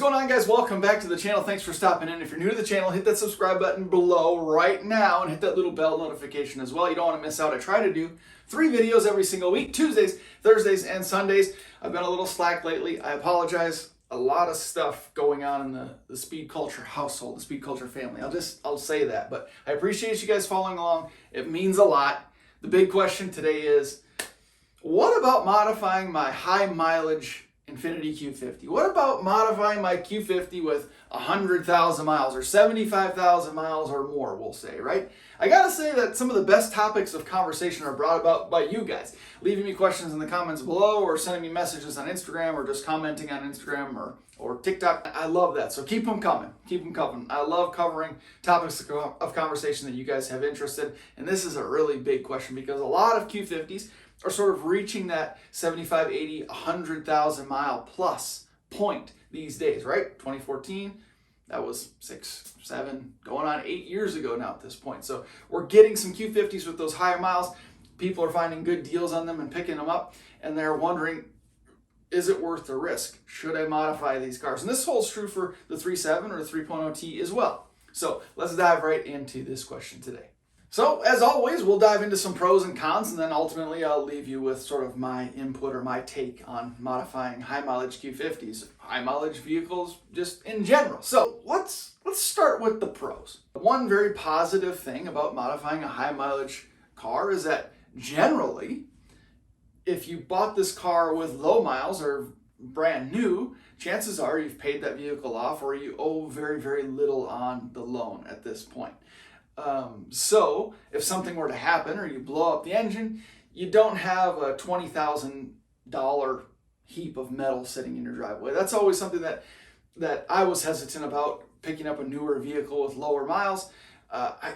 going on, guys? Welcome back to the channel. Thanks for stopping in. If you're new to the channel, hit that subscribe button below right now and hit that little bell notification as well. You don't want to miss out. I try to do 3 videos every single week, Tuesdays, Thursdays, and Sundays. I've been a little slack lately. I apologize. A lot of stuff going on in the Speed Culture household, the Speed Culture family. I'll say that, but I appreciate you guys following along. It means a lot. The big question today is, what about modifying my high mileage Infiniti Q50? What about modifying my Q50 with 100,000 miles or 75,000 miles or more, we'll say, right? I gotta say that some of the best topics of conversation are brought about by you guys, leaving me questions in the comments below or sending me messages on Instagram or just commenting on Instagram or TikTok. I love that, so keep them coming. Keep them coming. I love covering topics of conversation that you guys have interest in, and this is a really big question because a lot of Q50s are sort of reaching that 75, 80, 100,000 mile plus point these days, right? 2014, that was 6, 7, going on 8 years ago now at this point. So we're getting some Q50s with those higher miles. People are finding good deals on them and picking them up, and they're wondering, is it worth the risk? Should I modify these cars? And this holds true for the 3.7 or the 3.0T as well. So let's dive right into this question today. So, as always, we'll dive into some pros and cons, and then ultimately I'll leave you with sort of my input or my take on modifying high mileage Q50s, high mileage vehicles just in general. So, let's start with the pros. One very positive thing about modifying a high mileage car is that generally, if you bought this car with low miles or brand new, chances are you've paid that vehicle off or you owe very, very little on the loan at this point. So if something were to happen or you blow up the engine, you don't have a $20,000 heap of metal sitting in your driveway. That's always something that I was hesitant about picking up a newer vehicle with lower miles. I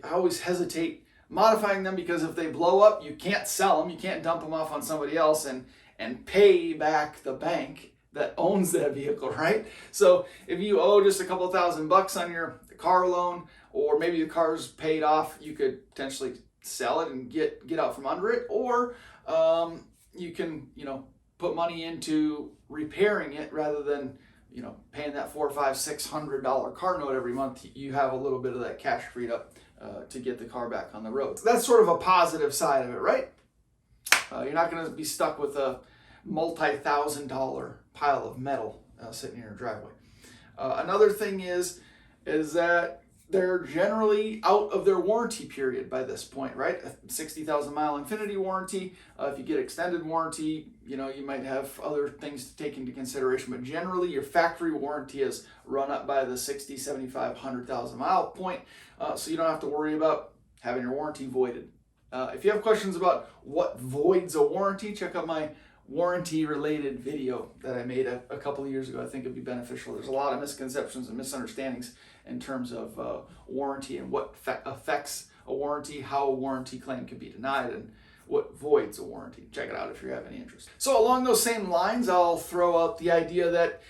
always hesitate modifying them because if they blow up, you can't sell them. You can't dump them off on somebody else and pay back the bank that owns that vehicle, right? So if you owe just a couple $1,000 on your car loan, or maybe the car's paid off, you could potentially sell it and get out from under it, or you can put money into repairing it rather than paying that $400, $500, $600 car note every month. You have a little bit of that cash freed up to get the car back on the road. So that's sort of a positive side of it, right? You're not going to be stuck with a multi-$1,000 pile of metal sitting in your driveway. Another thing is that they're generally out of their warranty period by this point, right? A 60,000 mile Infiniti warranty. If you get extended warranty, you might have other things to take into consideration, but generally your factory warranty is run up by the 60, 75, 100,000 mile point. So you don't have to worry about having your warranty voided. If you have questions about what voids a warranty, check out my warranty related video that I made a couple of years ago. I think it'd be beneficial. There's a lot of misconceptions and misunderstandings in terms of warranty and what affects a warranty, how a warranty claim can be denied, and what voids a warranty. Check it out if you have any interest. So along those same lines, I'll throw out the idea that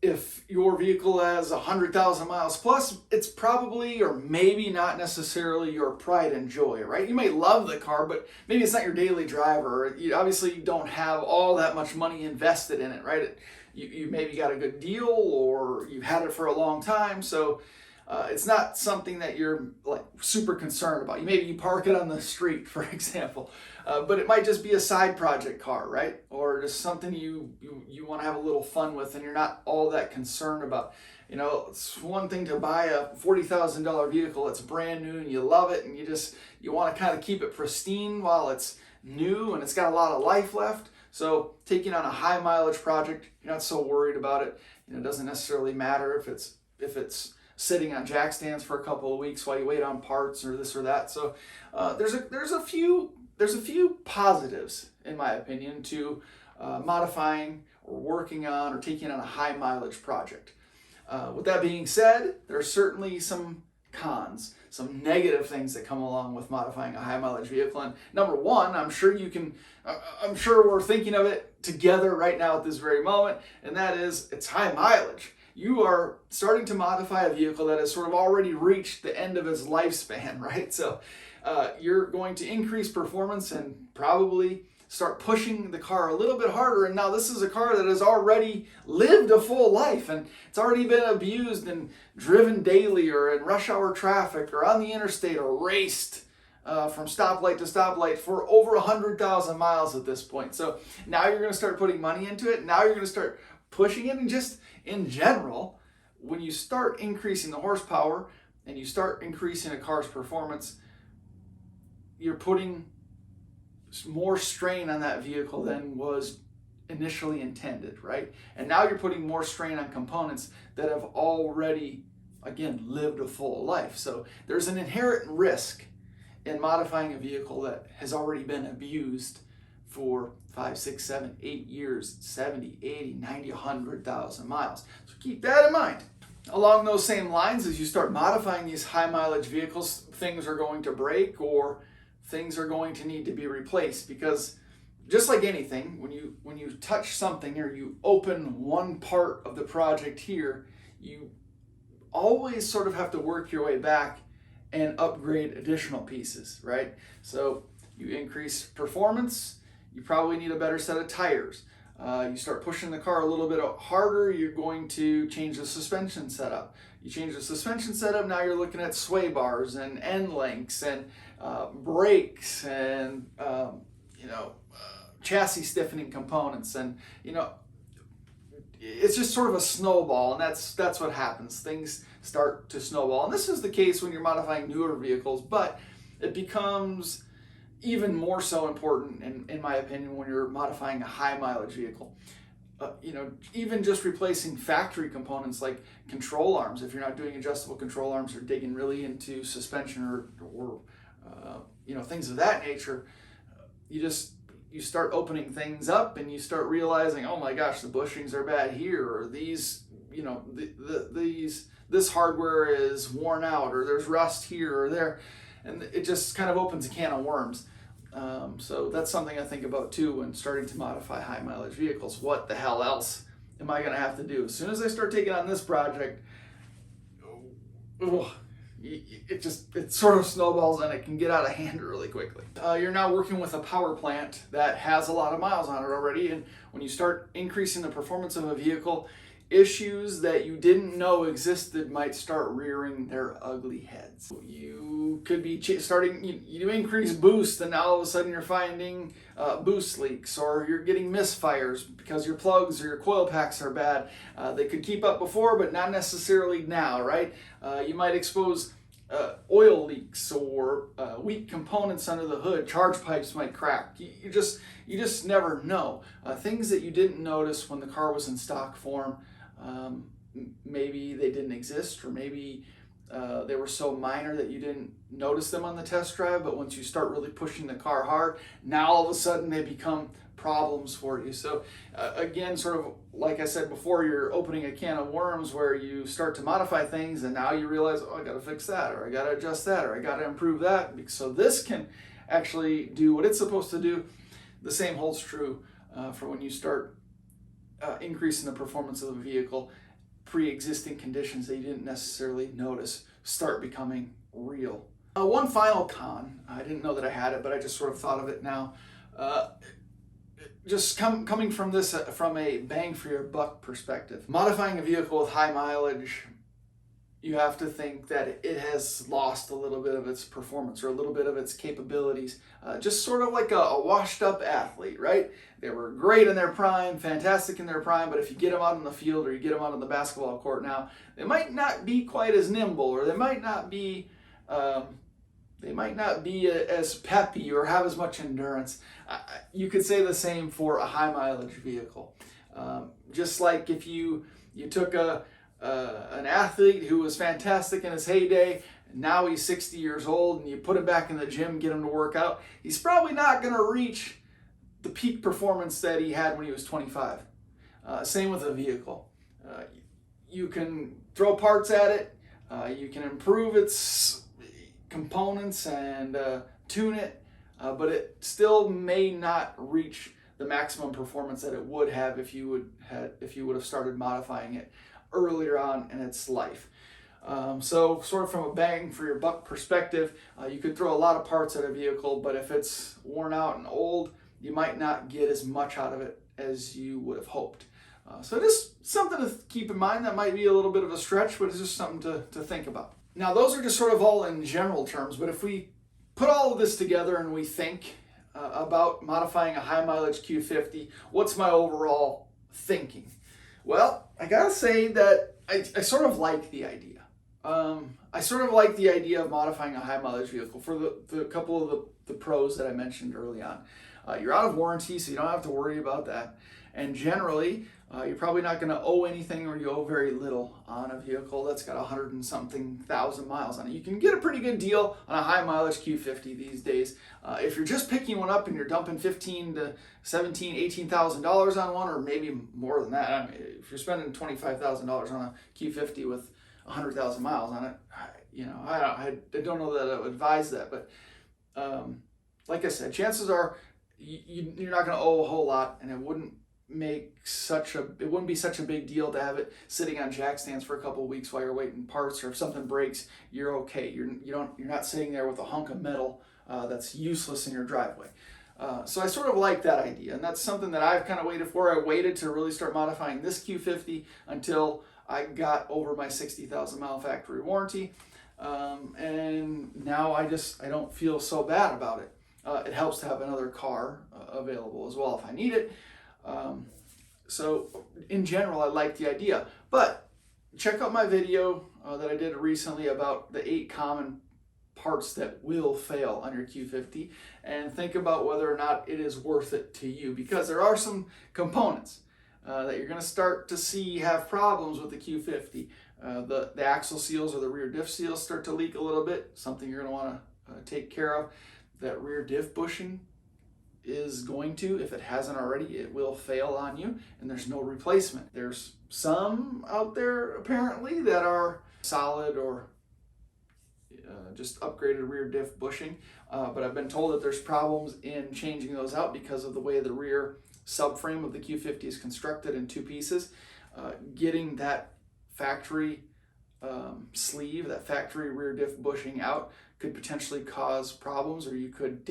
if your vehicle has 100,000 miles plus, it's probably or maybe not necessarily your pride and joy, right? You may love the car, but maybe it's not your daily driver. You obviously don't have all that much money invested in it, right? You maybe got a good deal or you've had it for a long time, so it's not something that you're like super concerned about. Maybe you park it on the street, for example, but it might just be a side project car, right? Or just something you want to have a little fun with and you're not all that concerned about. It's one thing to buy a $40,000 vehicle that's brand new and you love it and you want to kind of keep it pristine while it's new and it's got a lot of life left. So taking on a high mileage project, you're not so worried about it. It doesn't necessarily matter if it's sitting on jack stands for a couple of weeks while you wait on parts or this or that. So there's a few positives, in my opinion, to modifying or working on or taking on a high mileage project. With that being said, there are certainly some cons, some negative things that come along with modifying a high mileage vehicle. And number one, I'm sure we're thinking of it together right now at this very moment, and that is it's high mileage. You are starting to modify a vehicle that has sort of already reached the end of its lifespan, right? So you're going to increase performance and probably start pushing the car a little bit harder. And now this is a car that has already lived a full life, and it's already been abused and driven daily or in rush hour traffic or on the interstate or raced from stoplight to stoplight for over 100,000 miles at this point. So now you're going to start putting money into it. Now you're going to start pushing it. And just in general, when you start increasing the horsepower and you start increasing a car's performance, you're putting more strain on that vehicle than was initially intended, right? And now you're putting more strain on components that have already, again, lived a full life. So there's an inherent risk in modifying a vehicle that has already been abused for 5, 6, 7, 8 years, 70, 80, 90, 100,000 miles. So keep that in mind. Along those same lines, as you start modifying these high mileage vehicles, things are going to break or things are going to need to be replaced, because just like anything, when you touch something or you open one part of the project here, you always sort of have to work your way back and upgrade additional pieces, right? So you increase performance, you probably need a better set of tires. You start pushing the car a little bit harder, you're going to change the suspension setup. You change the suspension setup, now you're looking at sway bars and end links and brakes and chassis stiffening components, and it's just sort of a snowball, and that's what happens. Things start to snowball, and this is the case when you're modifying newer vehicles, but it becomes even more so important, in my opinion, when you're modifying a high mileage vehicle. Even just replacing factory components like control arms, if you're not doing adjustable control arms or digging really into suspension or things of that nature, you start opening things up and you start realizing, oh my gosh, the bushings are bad here, or these, this hardware is worn out, or there's rust here or there, and it just kind of opens a can of worms. So that's something I think about too when starting to modify high mileage vehicles. What the hell else am I going to have to do? As soon as I start taking on this project, it sort of snowballs and it can get out of hand really quickly. You're now working with a power plant that has a lot of miles on it already, and when you start increasing the performance of a vehicle, issues that you didn't know existed might start rearing their ugly heads. You could be you increase boost, and now all of a sudden you're finding boost leaks, or you're getting misfires because your plugs or your coil packs are bad. They could keep up before, but not necessarily now, right? You might expose oil leaks or weak components under the hood. Charge pipes might crack. You just never know. Things that you didn't notice when the car was in stock form, maybe they didn't exist, or maybe they were so minor that you didn't notice them on the test drive, but once you start really pushing the car hard, now all of a sudden they become problems for you. So again, sort of like I said before, you're opening a can of worms where you start to modify things, and now you realize, oh, I got to fix that, or I got to adjust that, or I got to improve that, so this can actually do what it's supposed to do. The same holds true for when you start increasing the performance of the vehicle. Pre-existing conditions that you didn't necessarily notice start becoming real. One final con, I didn't know that I had it, but I just sort of thought of it now. Coming from this from a bang for your buck perspective. Modifying a vehicle with high mileage, you have to think that it has lost a little bit of its performance or a little bit of its capabilities. Just sort of like a washed up athlete, right? They were great in their prime, fantastic in their prime, but if you get them out on the field or you get them out on the basketball court now, they might not be quite as nimble, or they might not be as peppy or have as much endurance. You could say the same for a high mileage vehicle. Just like if you took an athlete who was fantastic in his heyday, and now he's 60 years old, and you put him back in the gym, get him to work out, he's probably not going to reach the peak performance that he had when he was 25. Same with a vehicle. You can throw parts at it, you can improve its components and tune it, but it still may not reach the maximum performance that it would have if you would have started modifying it earlier on in its life. So sort of from a bang for your buck perspective, you could throw a lot of parts at a vehicle, but if it's worn out and old, you might not get as much out of it as you would have hoped. So just something to keep in mind. That might be a little bit of a stretch, but it's just something to think about. Now, those are just sort of all in general terms, but if we put all of this together and we think about modifying a high mileage Q50, what's my overall thinking? Well, I gotta say that I sort of like the idea. I sort of like the idea of modifying a high mileage vehicle for the couple of the pros that I mentioned early on. You're out of warranty, so you don't have to worry about that. And generally, you're probably not going to owe anything, or you owe very little on a vehicle that's got 100 and something thousand miles on it. You can get a pretty good deal on a high mileage Q50 these days. If you're just picking one up and you're dumping $15,000 to $17,000, $18,000 on one, or maybe more than that. I mean, if you're spending $25,000 on a Q50 with 100,000 miles on it, I don't know that I would advise that. But like I said, chances are you're not going to owe a whole lot, and it wouldn't be such a big deal to have it sitting on jack stands for a couple of weeks while you're waiting parts, or if something breaks, you're okay. You're not sitting there with a hunk of metal that's useless in your driveway. So I sort of like that idea, and that's something that I've kind of waited for. I waited to really start modifying this Q50 until I got over my 60,000 mile factory warranty, and now I don't feel so bad about it. It helps to have another car available as well if I need it. So in general, I like the idea, but check out my video that I did recently about the 8 common parts that will fail on your Q50, and think about whether or not it is worth it to you, because there are some components that you're going to start to see have problems with the Q50. The axle seals or the rear diff seals start to leak a little bit, something you're going to want to take care of. That rear diff bushing is going to, if it hasn't already, it will fail on you, and there's no replacement. There's some out there apparently that are solid or just upgraded rear diff bushing, but I've been told that there's problems in changing those out because of the way the rear subframe of the Q50 is constructed in 2 pieces. Getting that factory sleeve, that factory rear diff bushing out, could potentially cause problems, or you could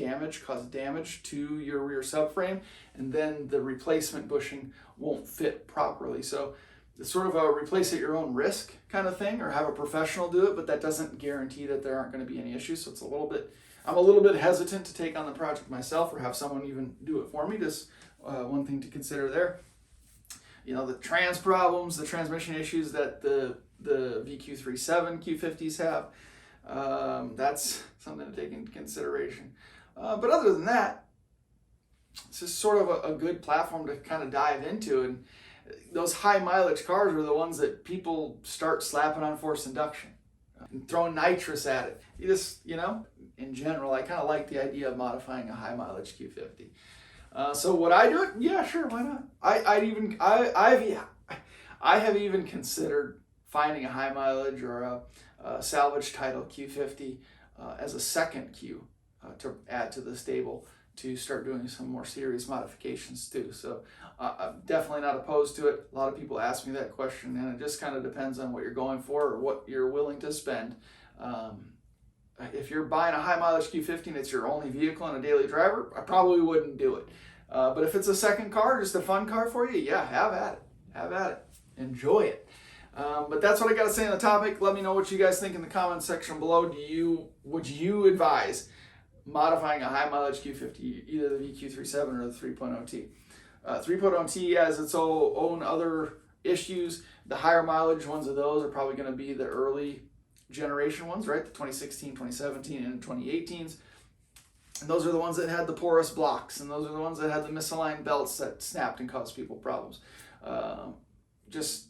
cause damage to your rear subframe, and then the replacement bushing won't fit properly. So it's sort of a replace at your own risk kind of thing, or have a professional do it, but that doesn't guarantee that there aren't going to be any issues. So I'm a little bit hesitant to take on the project myself, or have someone even do it for me. Just one thing to consider there. The trans problems, the transmission issues that the VQ37 Q50s have, that's something to take into consideration. But other than that, it's just sort of a good platform to kind of dive into. And those high mileage cars are the ones that people start slapping on forced induction and throwing nitrous at it. In general, I kind of like the idea of modifying a high mileage Q50. So would I do it? Yeah, sure, why not? I have even considered finding a high mileage or a salvage title Q50 as a second Q to add to the stable, to start doing some more serious modifications too. So I'm definitely not opposed to it. A lot of people ask me that question, and it just kind of depends on what you're going for or what you're willing to spend. If you're buying a high mileage Q50 and it's your only vehicle and a daily driver, I probably wouldn't do it. But if it's a second car, just a fun car for you, yeah, have at it. Have at it. Enjoy it. But that's what I got to say on the topic. Let me know what you guys think in the comments section below. Would you advise modifying a high mileage Q50, either the VQ37 or the 3.0T? 3.0T has its own other issues. The higher mileage ones of those are probably going to be the early generation ones, right? The 2016, 2017, and 2018s. And those are the ones that had the porous blocks, and those are the ones that had the misaligned belts that snapped and caused people problems. Just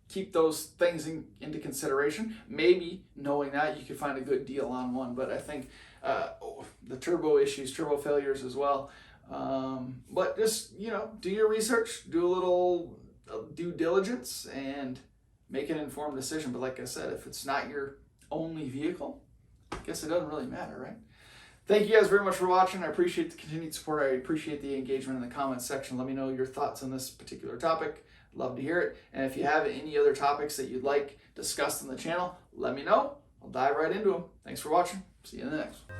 keep those things into consideration. Maybe knowing that you could find a good deal on one, but I think the turbo issues, turbo failures as well. But just, do your research, do a little due diligence, and make an informed decision. But like I said, if it's not your only vehicle, I guess it doesn't really matter, right? Thank you guys very much for watching. I appreciate the continued support. I appreciate the engagement in the comments section. Let me know your thoughts on this particular topic. Love to hear it. And if you have any other topics that you'd like discussed on the channel, let me know. I'll dive right into them. Thanks for watching. See you in the next one.